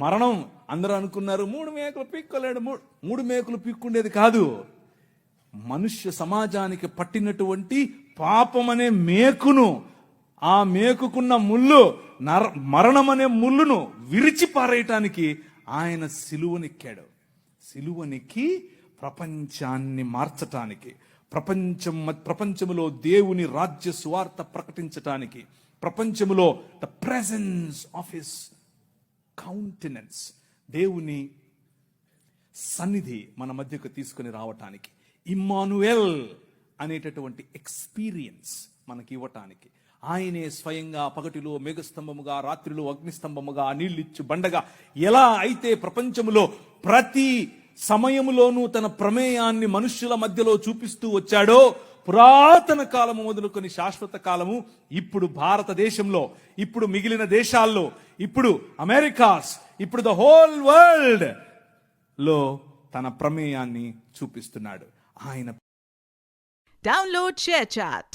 మరణం అందరూ అనుకున్నారు 3 మేకులు పీక్కోలేడు. 3 మేకులు పీక్కుండేది కాదు, మనుష్య సమాజానికి పట్టినటువంటి పాపం అనే మేకును, ఆ మేకుకున్న ముళ్ళు, మరణం అనే ముళ్ళును విరిచి పారేయటానికి ఆయన సిలువనెక్కాడు. సిలువనెక్కి ప్రపంచాన్ని మార్చటానికి, ప్రపంచములో దేవుని రాజ్య సువార్త ప్రకటించటానికి, ప్రపంచములో the presence of his countenance, దేవుని సన్నిధి మన మధ్యకు తీసుకుని రావటానికి, ఇమ్మానుయేల్ అనేటటువంటి ఎక్స్పీరియన్స్ మనకి ఇవ్వటానికి, ఆయనే స్వయంగా పగటిలో మేఘస్తంభముగా, రాత్రిలో అగ్నిస్తంభముగా, నీళ్ళిచ్చు బండగా ఎలా అయితే ప్రపంచములో ప్రతి సమయములోనూ తన ప్రమేయాన్ని మనుష్యుల మధ్యలో చూపిస్తూ వచ్చాడో, పురాతన కాలము మొదలుకొని శాశ్వత కాలము, ఇప్పుడు భారతదేశంలో, ఇప్పుడు మిగిలిన దేశాల్లో, ఇప్పుడు అమెరికాస్, ఇప్పుడు ద హోల్ వరల్డ్ లో తన ప్రమేయాన్ని చూపిస్తున్నాడు ఆయన. Download ShareChat.